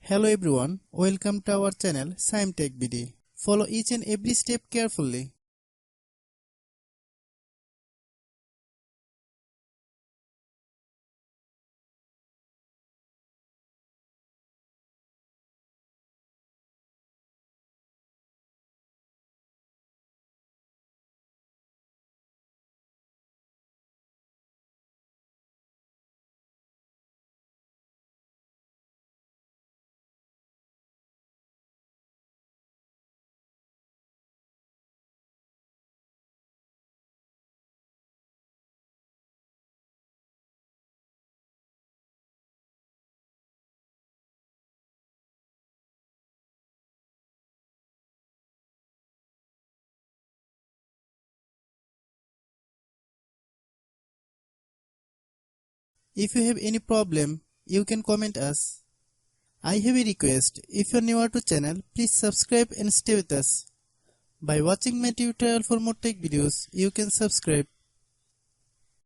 Hello everyone, welcome to our channel Shaem TechBD. Follow each and every step carefully. If you have any problem, you can comment us. I have a request. If you are new to channel, please subscribe and stay with us. By watching my tutorial for more tech videos, you can subscribe